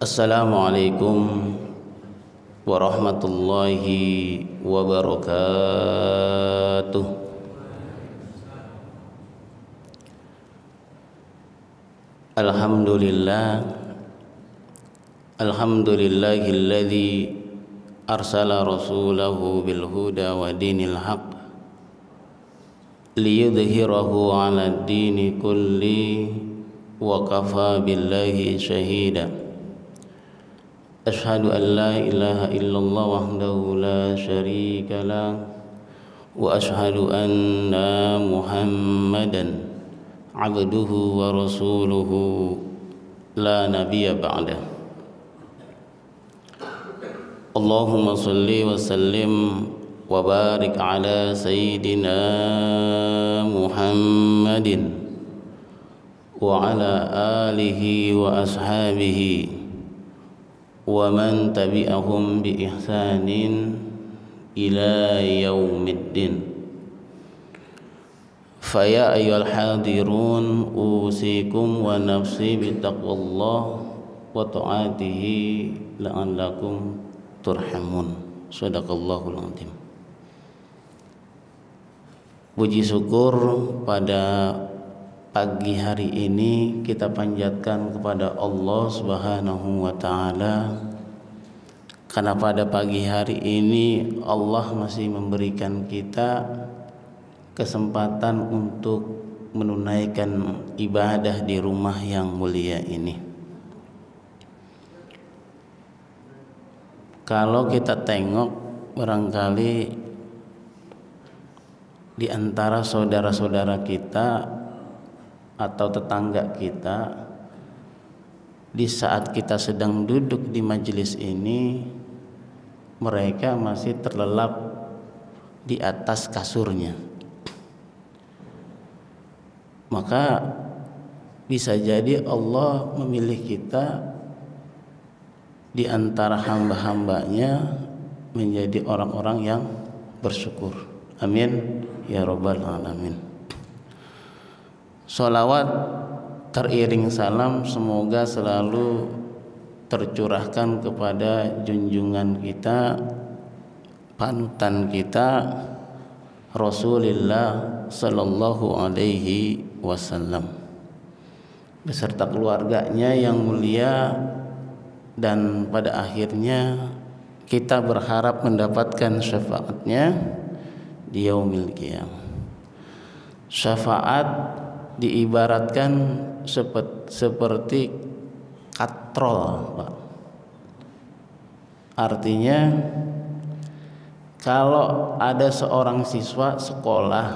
Assalamualaikum warahmatullahi wabarakatuh. Alhamdulillahilladzi arsala rasulahu bil huda wa dinil haq liyudhhirahu 'alad dini kulli wa kafa billahi shahida. Ashhadu an la ilaha illallah wahdahu la syarika lah wa ashhadu anna Muhammadan abduhu wa rasuluhu la nabiyya ba'dah. Allahumma salli wa sallim wa barik ala sayyidina Muhammadin wa ala alihi wa ashabihi wa man tabi'ahum bi ihsanin ila yaumiddin. Faya ayyuhal hadirun usikum wa nafsi bittaqwallah wa ta'atihi la'allakum turhamun. Shadaqallahul azim. Puji syukur pada pagi hari ini kita panjatkan kepada Allah Subhanahu wa taala, karena pada pagi hari ini Allah masih memberikan kita kesempatan untuk menunaikan ibadah di rumah yang mulia ini. Kalau kita tengok, barangkali di antara saudara-saudara kita atau tetangga kita, di saat kita sedang duduk di majelis ini, mereka masih terlelap di atas kasurnya. Maka bisa jadi Allah memilih kita di antara hamba-hambanya menjadi orang-orang yang bersyukur. Amin ya rabbal alamin. Sholawat teriring salam semoga selalu tercurahkan kepada junjungan kita, panutan kita, Rasulullah sallallahu alaihi wasallam beserta keluarganya yang mulia, dan pada akhirnya kita berharap mendapatkan syafaatnya di yaumil qiyamah. Syafaat diibaratkan seperti katrol, Pak. Artinya kalau ada seorang siswa sekolah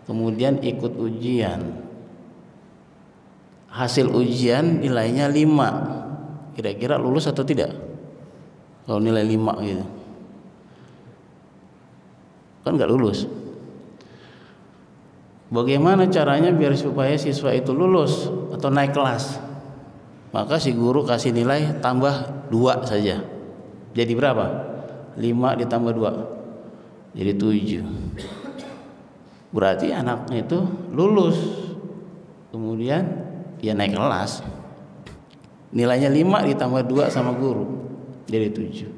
kemudian ikut ujian, hasil ujian nilainya 5, kira-kira lulus atau tidak? Kalau nilai 5 gitu kan nggak lulus. Bagaimana caranya biar supaya siswa itu lulus atau naik kelas? Maka si guru kasih nilai tambah 2 saja. Jadi berapa? 5 ditambah 2 jadi 7. Berarti anaknya itu lulus, kemudian ya naik kelas. Nilainya 5 ditambah 2 sama guru jadi 7.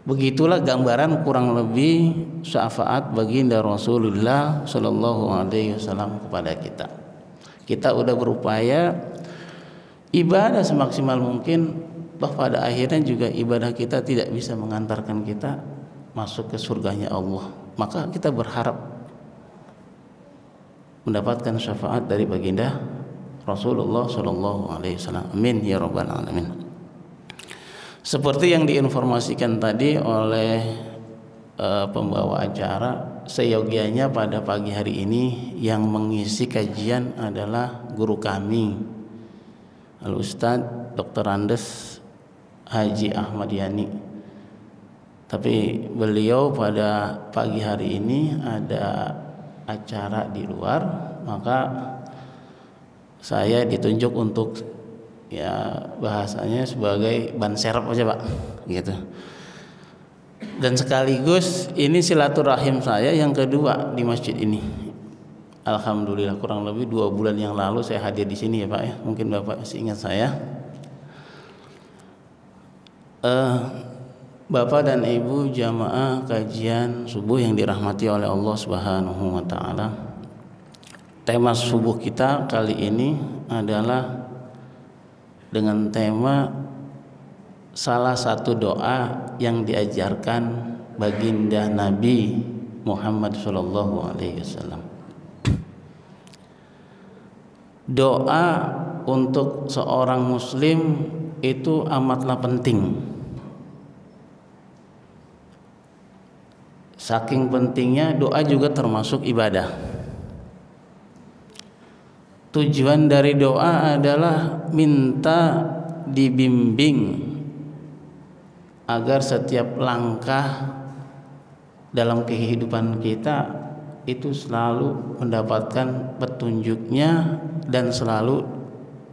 Begitulah gambaran kurang lebih syafaat baginda Rasulullah sallallahu alaihi wasallam kepada kita. Kita udah berupaya ibadah semaksimal mungkin, toh pada akhirnya juga ibadah kita tidak bisa mengantarkan kita masuk ke surganya Allah. Maka kita berharap mendapatkan syafaat dari baginda Rasulullah sallallahu alaihi wasallam. Amin ya rabbal alamin. Seperti yang diinformasikan tadi oleh pembawa acara, seyogianya pada pagi hari ini yang mengisi kajian adalah guru kami, Al-Ustadz Dr. Andes Haji Ahmad Yani. Tapi beliau pada pagi hari ini ada acara di luar, maka saya ditunjuk untuk ya bahasanya sebagai ban serep aja, Pak, gitu. Dan sekaligus ini silaturahim saya yang kedua di masjid ini. Alhamdulillah kurang lebih 2 bulan yang lalu saya hadir di sini ya Pak ya. Mungkin Bapak masih ingat saya. Bapak dan Ibu jamaah kajian subuh yang dirahmati oleh Allah Subhanahu wa taala. Tema subuh kita kali ini adalah dengan tema salah satu doa yang diajarkan baginda Nabi Muhammad sallallahu alaihi wasallam. Doa untuk seorang muslim itu amatlah penting. Saking pentingnya doa juga termasuk ibadah. Tujuan dari doa adalah minta dibimbing agar setiap langkah dalam kehidupan kita itu selalu mendapatkan petunjuknya dan selalu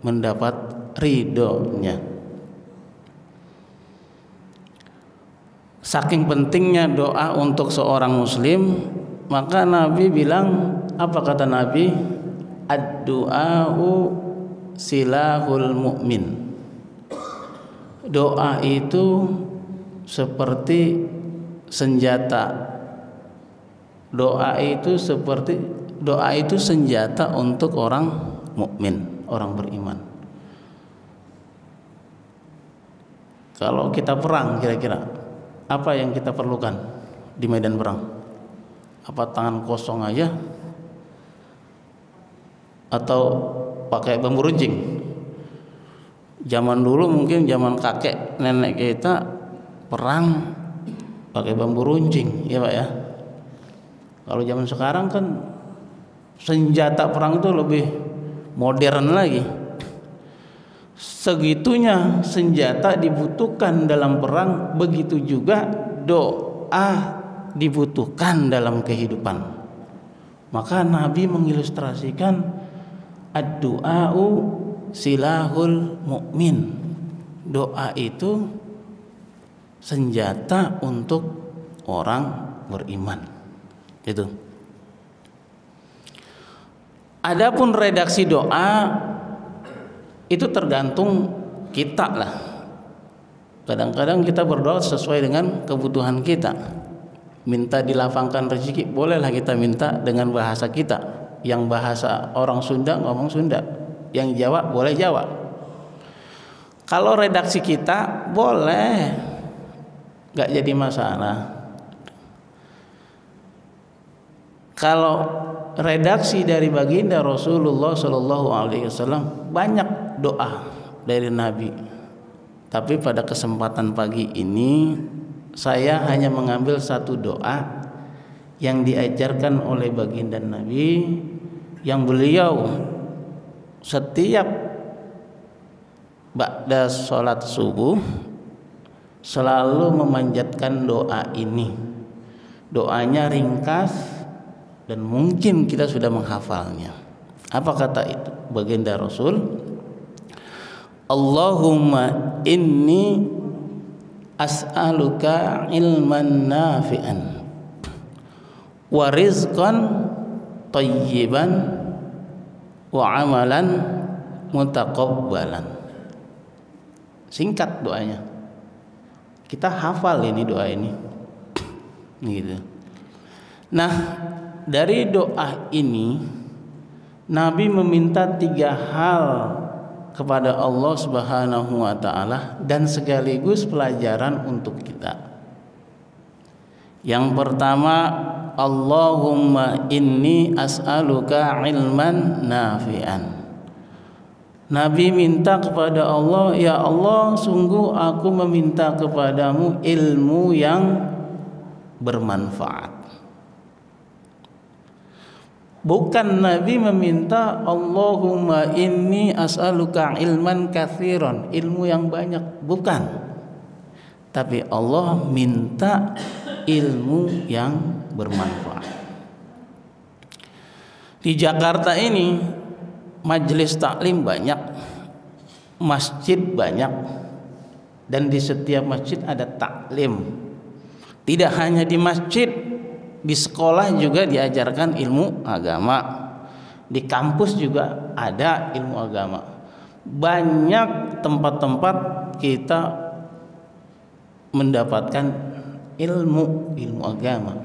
mendapat ridhonya. Saking pentingnya doa untuk seorang muslim, maka Nabi bilang, apa kata Nabi? Ad-du'a'u silahul mu'min. Doa itu seperti senjata. Doa itu senjata untuk orang mukmin, orang beriman. Kalau kita perang, kira-kira apa yang kita perlukan di medan perang? Apa tangan kosong aja? Atau pakai bambu runcing? Zaman dulu mungkin zaman kakek nenek kita perang pakai bambu runcing, ya Pak ya. Kalau zaman sekarang kan senjata perang itu lebih modern lagi. Segitunya senjata dibutuhkan dalam perang, begitu juga doa dibutuhkan dalam kehidupan. Maka Nabi mengilustrasikan ad-du'a'u silahul mu'min. Doa itu senjata untuk orang beriman. Itu. Adapun redaksi doa itu tergantung kita lah. Kadang-kadang kita berdoa sesuai dengan kebutuhan kita. Minta dilapangkan rezeki, bolehlah kita minta dengan bahasa kita. Yang bahasa orang Sunda ngomong Sunda, yang Jawa boleh Jawa. Kalau redaksi kita boleh, nggak jadi masalah. Kalau redaksi dari baginda Rasulullah Shallallahu Alaihi Wasallam banyak doa dari Nabi. Tapi pada kesempatan pagi ini saya hanya mengambil satu doa yang diajarkan oleh baginda Nabi, yang beliau setiap ba'da sholat subuh selalu memanjatkan doa ini. Doanya ringkas dan mungkin kita sudah menghafalnya. Apa kata itu baginda Rasul? Allahumma inni as'aluka ilman nafi'an wa rizqan tayyiban wa amalan mutaqabbalan. Singkat doanya. Kita hafal ini doa ini. Gitu. Nah, dari doa ini Nabi meminta 3 hal kepada Allah Subhanahu wa taala dan sekaligus pelajaran untuk kita. Yang pertama, Allahumma inni as'aluka ilman nafi'an. Nabi minta kepada Allah, ya Allah, sungguh aku meminta kepadamu ilmu yang bermanfaat. Bukan Nabi meminta Allahumma inni as'aluka ilman katsiran, ilmu yang banyak, bukan. Tapi Allah minta ilmu yang bermanfaat. Di Jakarta ini majelis taklim banyak, masjid banyak, dan di setiap masjid ada taklim. Tidak hanya di masjid, di sekolah juga diajarkan ilmu agama. Di kampus juga ada ilmu agama. Banyak tempat-tempat kita mendapatkan ilmu agama.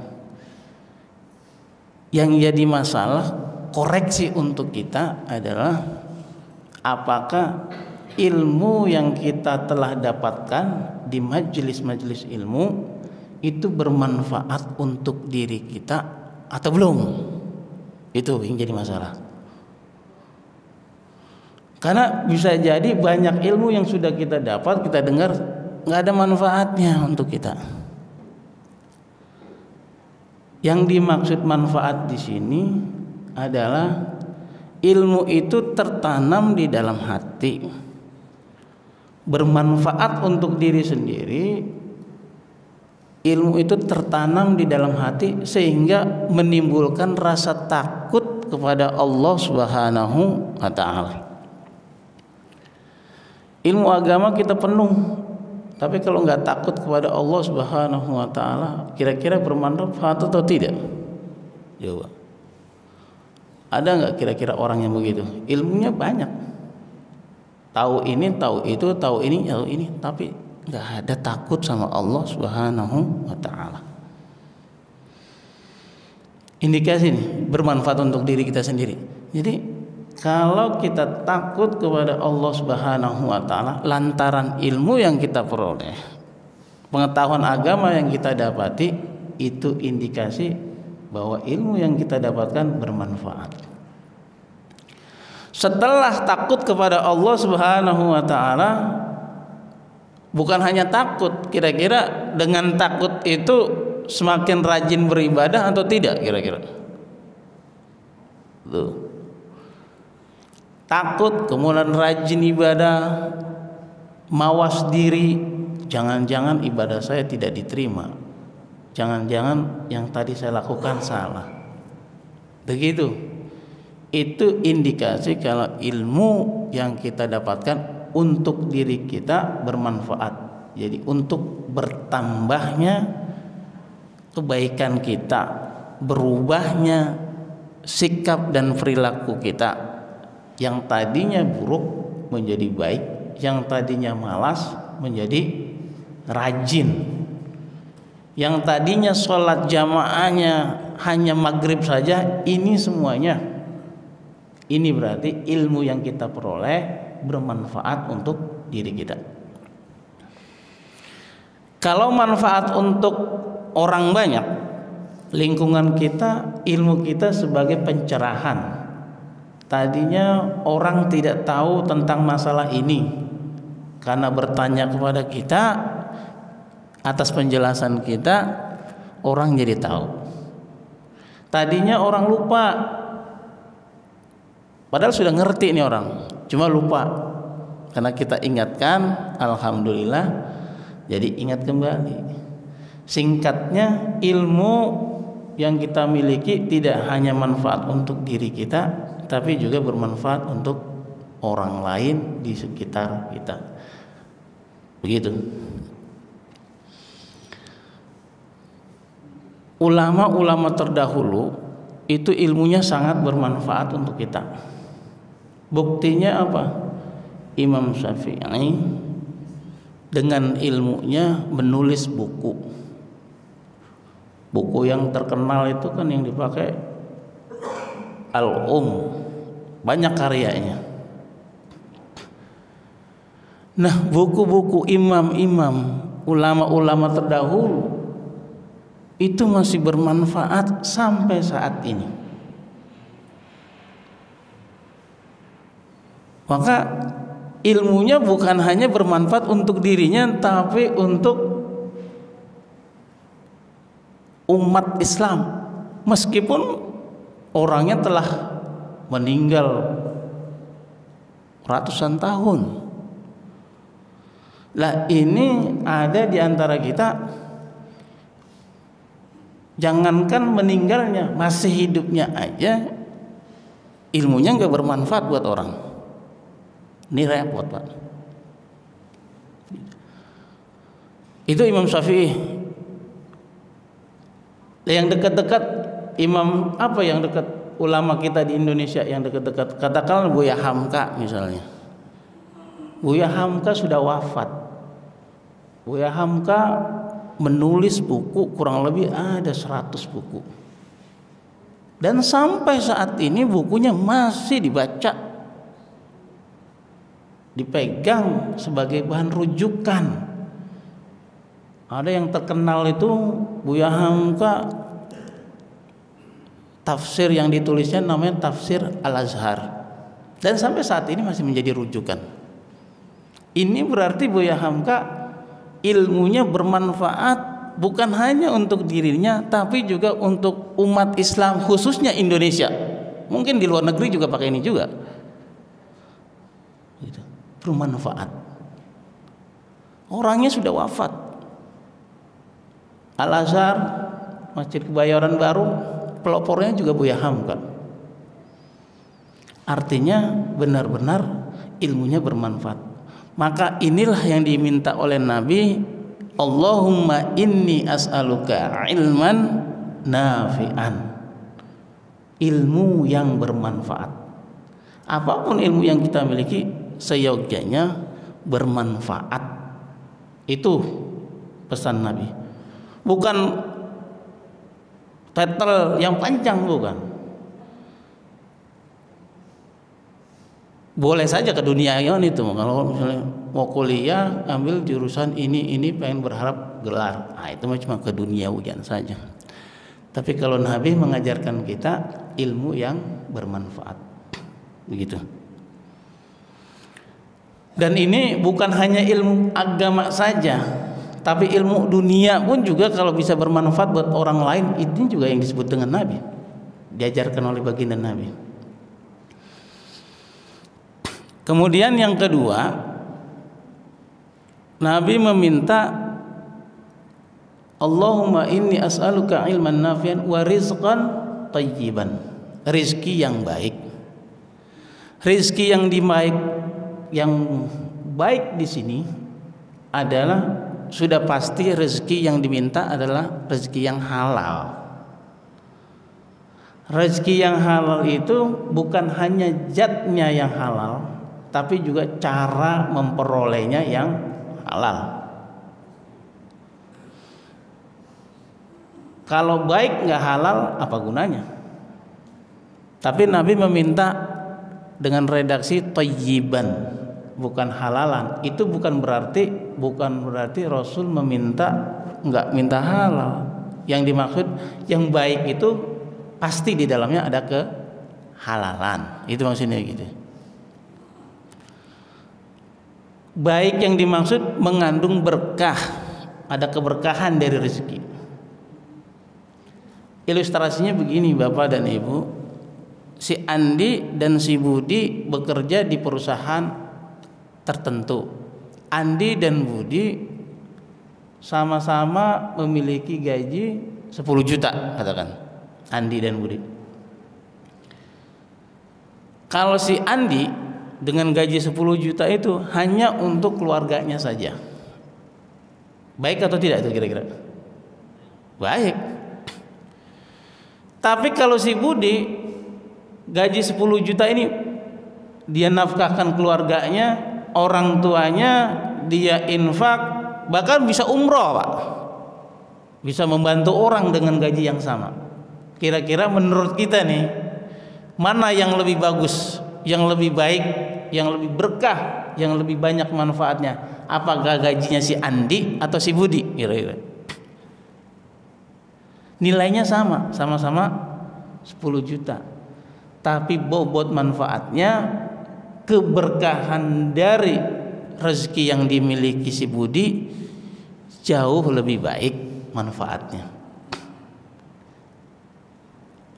Yang jadi masalah, koreksi untuk kita adalah apakah ilmu yang kita telah dapatkan di majelis-majelis ilmu itu bermanfaat untuk diri kita atau belum? Itu yang jadi masalah. Karena bisa jadi banyak ilmu yang sudah kita dapat, kita dengar, nggak ada manfaatnya untuk kita. Yang dimaksud manfaat di sini adalah ilmu itu tertanam di dalam hati, bermanfaat untuk diri sendiri. Ilmu itu tertanam di dalam hati sehingga menimbulkan rasa takut kepada Allah Subhanahu wa ta'ala. Ilmu agama kita penuh, tapi kalau nggak takut kepada Allah Subhanahu wa ta'ala, kira-kira bermanfaat atau tidak? Coba. Ada nggak kira-kira orang yang begitu? Ilmunya banyak, tahu ini, tahu itu, tahu ini, tapi nggak ada takut sama Allah Subhanahu wa ta'ala. Indikasi ini bermanfaat untuk diri kita sendiri. Jadi kalau kita takut kepada Allah Subhanahu wa ta'ala lantaran ilmu yang kita peroleh, pengetahuan agama yang kita dapati, itu indikasi bahwa ilmu yang kita dapatkan bermanfaat. Setelah takut kepada Allah Subhanahu wa ta'ala, bukan hanya takut, kira-kira dengan takut itu semakin rajin beribadah atau tidak kira-kira? Tuh. Takut kemudian rajin ibadah, mawas diri, jangan-jangan ibadah saya tidak diterima, jangan-jangan yang tadi saya lakukan salah. Begitu. Itu indikasi kalau ilmu yang kita dapatkan untuk diri kita bermanfaat. Jadi untuk bertambahnya kebaikan kita, berubahnya sikap dan perilaku kita, yang tadinya buruk menjadi baik, yang tadinya malas menjadi rajin, yang tadinya sholat jamaahnya hanya maghrib saja, ini semuanya, ini berarti ilmu yang kita peroleh bermanfaat untuk diri kita. Kalau manfaat untuk orang banyak, lingkungan kita, ilmu kita sebagai pencerahan. Tadinya orang tidak tahu tentang masalah ini, karena bertanya kepada kita, atas penjelasan kita, orang jadi tahu. Tadinya orang lupa, padahal sudah ngerti nih orang, cuma lupa. Karena kita ingatkan, alhamdulillah, jadi ingat kembali. Singkatnya, ilmu yang kita miliki tidak hanya manfaat untuk diri kita, tapi juga bermanfaat untuk orang lain di sekitar kita. Begitu. Ulama-ulama terdahulu itu ilmunya sangat bermanfaat untuk kita. Buktinya apa? Imam Syafi'i dengan ilmunya menulis buku. Buku yang terkenal itu kan yang dipakai banyak karyanya. Nah, buku-buku imam-imam, ulama-ulama terdahulu itu masih bermanfaat sampai saat ini. Maka ilmunya bukan hanya bermanfaat untuk dirinya, tapi untuk umat Islam, meskipun orangnya telah meninggal ratusan tahun. Lah ini ada di antara kita, jangankan meninggalnya, masih hidupnya aja ilmunya nggak bermanfaat buat orang. Ini repot, Pak. Itu Imam Syafi'i. Yang dekat-dekat Imam apa yang dekat? ulama kita di Indonesia yang dekat-dekat, katakanlah Buya Hamka misalnya. Buya Hamka sudah wafat. Buya Hamka menulis buku kurang lebih ada 100 buku. Dan sampai saat ini bukunya masih dibaca, dipegang sebagai bahan rujukan. Ada yang terkenal itu Buya Hamka, tafsir yang ditulisnya namanya Tafsir Al-Azhar, dan sampai saat ini masih menjadi rujukan. Ini berarti Buya Hamka ilmunya bermanfaat bukan hanya untuk dirinya, tapi juga untuk umat Islam khususnya Indonesia. Mungkin di luar negeri juga pakai ini juga. Gitu. Bermanfaat. Orangnya sudah wafat. Al-Azhar, Masjid Kebayoran Baru, pelopornya juga Buya Hamka. Artinya benar-benar ilmunya bermanfaat. Maka inilah yang diminta oleh Nabi, Allahumma inni as'aluka ilman nafi'an, ilmu yang bermanfaat. Apapun ilmu yang kita miliki seyogyanya bermanfaat. Itu pesan Nabi. Bukan title yang panjang, bukan. Boleh saja ke dunia yang itu. Kalau misalnya mau kuliah ambil jurusan ini pengen berharap gelar, nah itu cuma ke dunia ujian saja. Tapi kalau Nabi mengajarkan kita ilmu yang bermanfaat, begitu. Dan ini bukan hanya ilmu agama saja, tapi ilmu dunia pun juga kalau bisa bermanfaat buat orang lain, ini juga yang disebut dengan Nabi, diajarkan oleh baginda Nabi. Kemudian yang kedua, Nabi meminta Allahumma inni as'aluka ilman nafi'an wa rizqan thayyiban, rizki yang baik. Rizki yang baik di sini adalah sudah pasti rezeki yang diminta adalah rezeki yang halal. Rezeki yang halal itu bukan hanya zatnya yang halal, tapi juga cara memperolehnya yang halal. Kalau baik nggak halal, apa gunanya? Tapi Nabi meminta dengan redaksi thayyiban, bukan halalan. Itu bukan berarti Rasul nggak minta halal. Yang dimaksud yang baik itu pasti di dalamnya ada kehalalan. Itu maksudnya gitu. Baik yang dimaksud mengandung berkah, ada keberkahan dari rezeki. Ilustrasinya begini Bapak dan Ibu, si Andi dan si Budi bekerja di perusahaan tertentu. Andi dan Budi sama-sama memiliki gaji 10 juta, katakan Andi dan Budi. Kalau si Andi dengan gaji 10 juta itu hanya untuk keluarganya saja, baik atau tidak itu kira-kira? Baik. Tapi kalau si Budi gaji 10 juta ini dia nafkahkan keluarganya, orang tuanya, dia infak, bahkan bisa umroh Pak, bisa membantu orang dengan gaji yang sama. Kira-kira menurut kita nih, mana yang lebih bagus, yang lebih baik, yang lebih berkah, yang lebih banyak manfaatnya? Apakah gajinya si Andi atau si Budi? Kira-kira nilainya sama-sama 10 juta, tapi bobot manfaatnya, keberkahan dari rezeki yang dimiliki si Budi jauh lebih baik manfaatnya.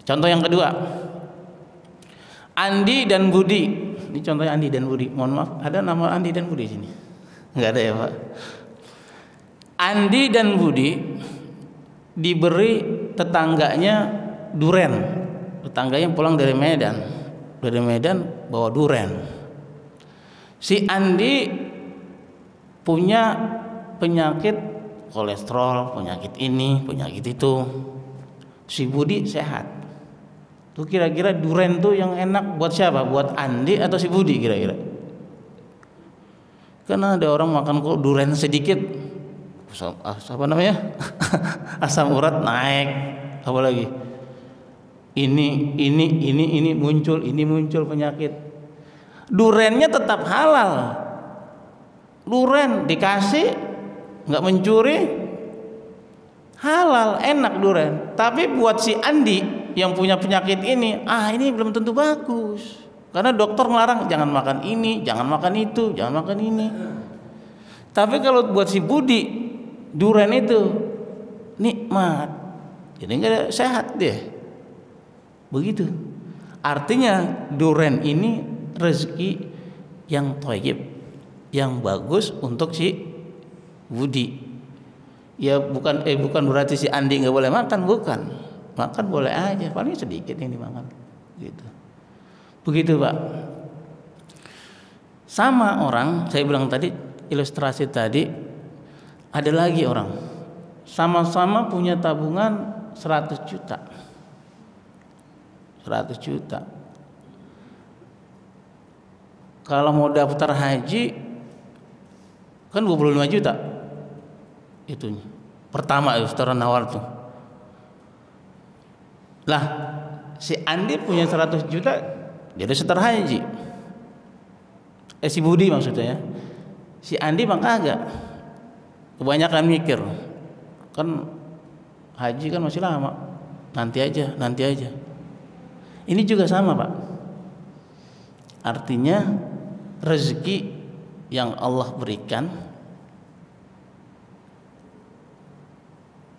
Contoh yang kedua, Andi dan Budi. Ini contohnya Andi dan Budi. Mohon maaf, ada nama Andi dan Budi sini? Enggak ada ya Pak. Andi dan Budi diberi tetangganya duren. Tetangganya pulang dari Medan. Dari Medan bawa duren. Si Andi punya penyakit kolesterol, penyakit ini, penyakit itu. Si Budi sehat. Tuh kira-kira duren tuh yang enak buat siapa? Buat Andi atau si Budi kira-kira? Karena ada orang makan kok duren sedikit, apa namanya? Asam urat naik, apalagi ini muncul penyakit. Durennya tetap halal. Duren dikasih nggak mencuri, halal, enak duren. Tapi buat si Andi yang punya penyakit ini belum tentu bagus. Karena dokter ngelarang jangan makan ini, jangan makan itu, jangan makan ini. Tapi kalau buat si Budi, duren itu nikmat. Jadi enggak sehat dia. Begitu. Artinya duren ini rezeki yang thayyib, yang bagus untuk si Budi. Ya bukan berarti si Andi enggak boleh makan, bukan. Makan boleh aja, paling sedikit yang dimakan gitu. Begitu Pak. Sama orang, saya bilang tadi ilustrasi tadi, ada lagi orang sama-sama punya tabungan 100 juta. 100 juta. Kalau mau daftar haji kan 25 juta itunya. Pertama itu setoran awal tuh. Lah, si Andi punya 100 juta jadi setor haji. Si Budi maksudnya ya. Si Andi mah kagak. Kebanyakan mikir. Kan haji kan masih lama. Nanti aja. Ini juga sama, Pak. Artinya rezeki yang Allah berikan,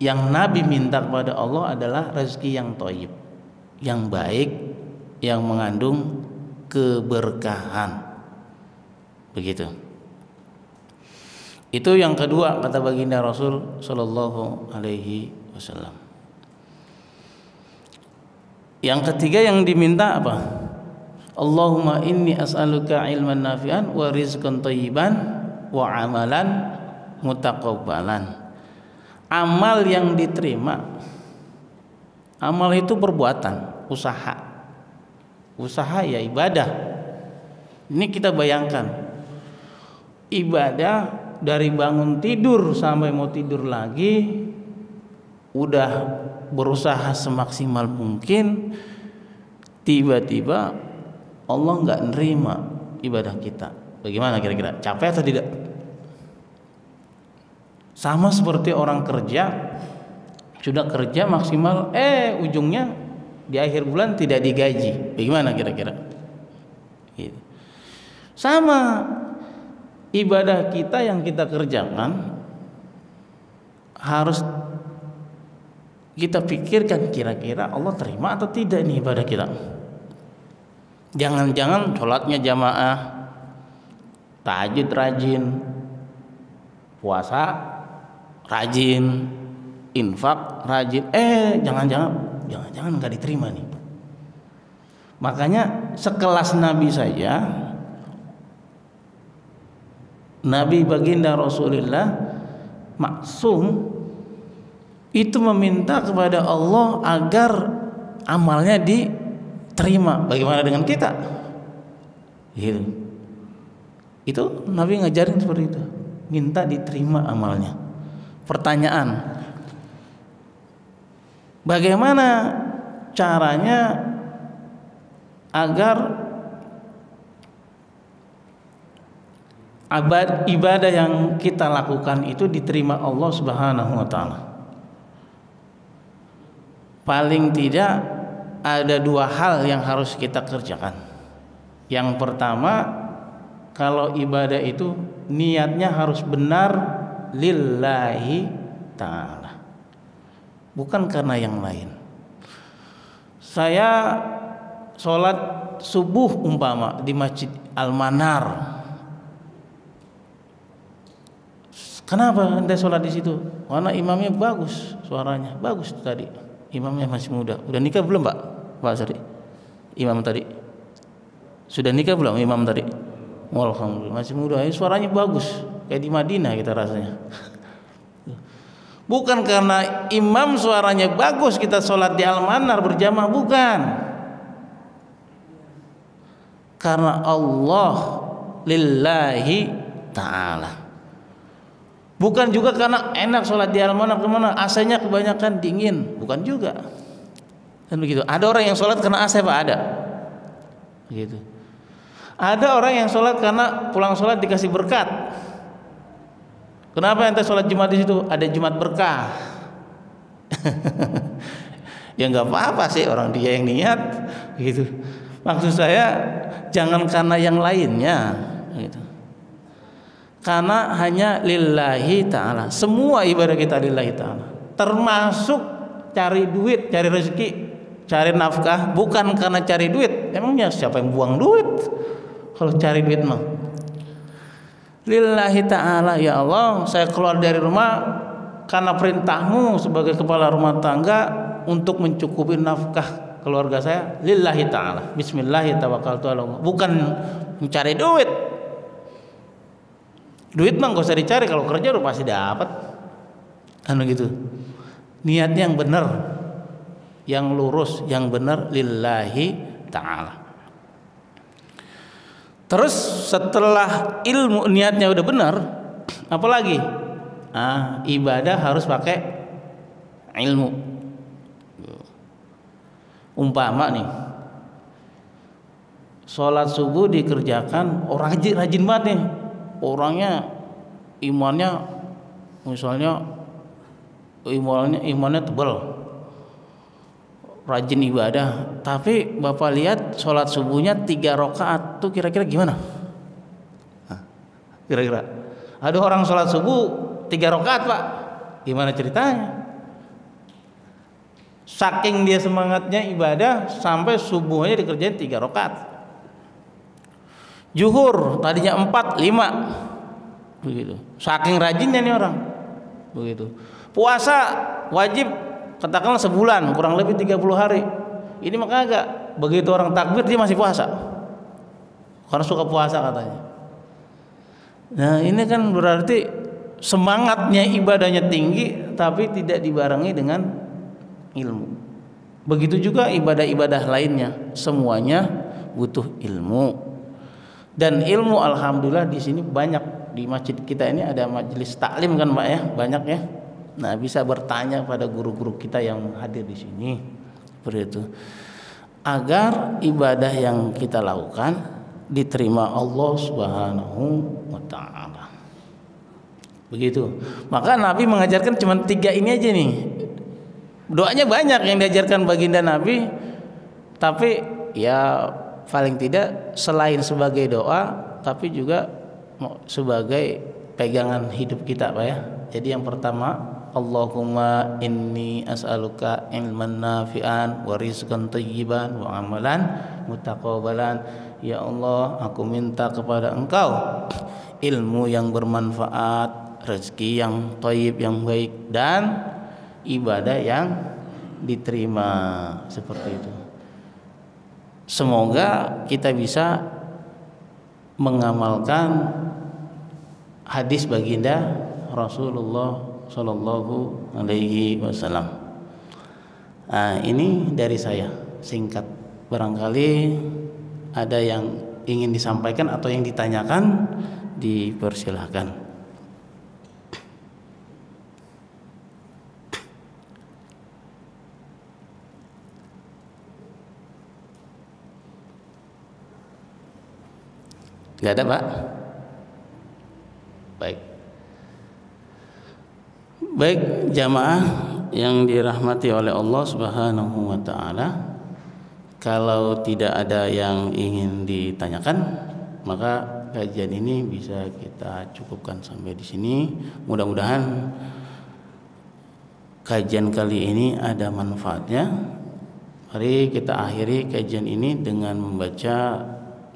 yang Nabi minta kepada Allah adalah rezeki yang thayyib, yang baik, yang mengandung keberkahan. Begitu. Itu yang kedua kata baginda Rasul sallallahu alaihi wasallam. Yang ketiga yang diminta apa? Allahumma inni as'aluka ilman nafi'an wa rizqan thayyiban wa amalan mutaqabbalan. Amal yang diterima. Amal itu perbuatan, usaha. Usaha ya ibadah. Ini kita bayangkan. Ibadah dari bangun tidur sampai mau tidur lagi udah berusaha semaksimal mungkin, tiba-tiba Allah nggak nerima ibadah kita. Bagaimana kira-kira? Capek atau tidak? Sama seperti orang kerja, sudah kerja maksimal, ujungnya di akhir bulan tidak digaji. Bagaimana kira-kira? Gitu. Sama ibadah kita yang kita kerjakan harus kita pikirkan kira-kira Allah terima atau tidak nih ibadah kita. Jangan-jangan sholatnya jamaah, tahajud rajin, puasa rajin, infak rajin, jangan-jangan nggak diterima nih. Makanya sekelas Nabi saja, Nabi baginda Rasulullah maksum itu meminta kepada Allah agar amalnya diterima. Bagaimana dengan kita? Gitu. Itu Nabi ngajarin seperti itu, minta diterima amalnya. Pertanyaan, bagaimana caranya agar ibadah yang kita lakukan itu diterima Allah Subhanahu wa taala? Paling tidak ada dua hal yang harus kita kerjakan. Yang pertama, kalau ibadah itu niatnya harus benar lillahi ta'ala, bukan karena yang lain. Saya sholat subuh umpama di Masjid Al-Manar. Kenapa Anda sholat di situ? Karena imamnya bagus, suaranya bagus tadi. Imamnya masih muda. Udah nikah belum, Pak? Pak Sari. Imam tadi. Sudah nikah belum imam tadi? Alhamdulillah masih muda. Suaranya bagus. Kayak di Madinah kita rasanya. Bukan karena imam suaranya bagus kita sholat di Al-Manar berjamaah, bukan. karena Allah lillahi ta'ala. Bukan juga karena enak sholat di mana kemana, AC-nya kebanyakan dingin, bukan juga. Dan begitu. Ada orang yang sholat karena AC, Pak, ada. Begitu. Ada orang yang sholat karena pulang sholat dikasih berkat. Kenapa ente sholat Jumat di situ? Ada Jumat berkah. Ya nggak apa-apa sih, orang dia yang niat, gitu. Maksud saya jangan karena yang lainnya, gitu. Karena hanya lillahi ta'ala. Semua ibadah kita lillahi ta'ala, termasuk cari duit, cari rezeki, cari nafkah, bukan karena cari duit. Emangnya siapa yang buang duit kalau cari duit mah? Lillahi ta'ala, ya Allah, saya keluar dari rumah karena perintahmu sebagai kepala rumah tangga untuk mencukupi nafkah keluarga saya. Lillahi ta'ala, bismillahirrahmanirrahim, bukan mencari duit. Duit mah gak usah dicari, kalau kerja udah pasti dapat. Anu gitu. Niatnya yang benar, yang lurus, yang benar, lillahi ta'ala. Terus setelah ilmu niatnya udah benar, apa lagi? Ibadah harus pakai ilmu. Umpama nih, sholat subuh dikerjakan orang rajin banget nih, orangnya imannya misalnya imannya tebal, rajin ibadah, tapi Bapak lihat sholat subuhnya 3 rakaat tuh kira-kira gimana? Kira-kira ada orang sholat subuh 3 rakaat, Pak, gimana ceritanya? Saking dia semangatnya ibadah sampai subuhnya dikerjain 3 rakaat. Zuhur tadinya 4, 5, begitu. Saking rajinnya nih orang, begitu. Puasa wajib katakanlah sebulan, kurang lebih 30 hari. Ini mah kagak. Begitu orang takbir dia masih puasa, karena suka puasa katanya. Nah ini kan berarti semangatnya ibadahnya tinggi, tapi tidak dibarengi dengan ilmu. Begitu juga ibadah-ibadah lainnya, semuanya butuh ilmu. Dan ilmu alhamdulillah di sini banyak, di masjid kita ini ada majelis taklim kan, Pak, ya, banyak ya. Nah, bisa bertanya pada guru-guru kita yang hadir di sini, seperti itu. Agar ibadah yang kita lakukan diterima Allah Subhanahu wa taala. Begitu. Maka Nabi mengajarkan cuma 3 ini aja nih. Doanya banyak yang diajarkan baginda Nabi, tapi ya paling tidak selain sebagai doa, tapi juga sebagai pegangan hidup kita, Pak, ya. Jadi yang pertama, Allahumma inni as'aluka ilman nafi'an wa rizqan thayyiban wa amalan mutaqabbalan. Ya Allah, aku minta kepada Engkau ilmu yang bermanfaat, rezeki yang thayyib, yang baik, dan ibadah yang diterima, seperti itu. Semoga kita bisa mengamalkan hadis baginda Rasulullah Sallallahu Alaihi Wasallam. Ini dari saya singkat. Barangkali ada yang ingin disampaikan atau yang ditanyakan, dipersilahkan. Gak ada, Pak? Baik jamaah yang dirahmati oleh Allah Subhanahu wa taala, kalau tidak ada yang ingin ditanyakan, maka kajian ini bisa kita cukupkan sampai di sini. Mudah-mudahan kajian kali ini ada manfaatnya. Mari kita akhiri kajian ini dengan membaca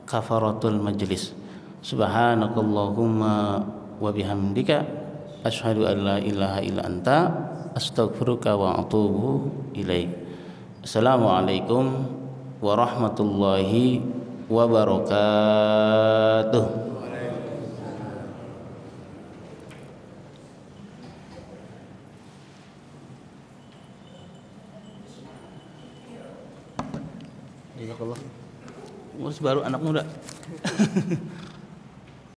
kafaratul majlis. Subhanakallahumma wa bihamdika asyhadu an la ilaha illa anta astaghfiruka wa atubu ilaik. Assalamualaikum warahmatullahi wabarakatuh. Jazakallah. Terus baru anak muda.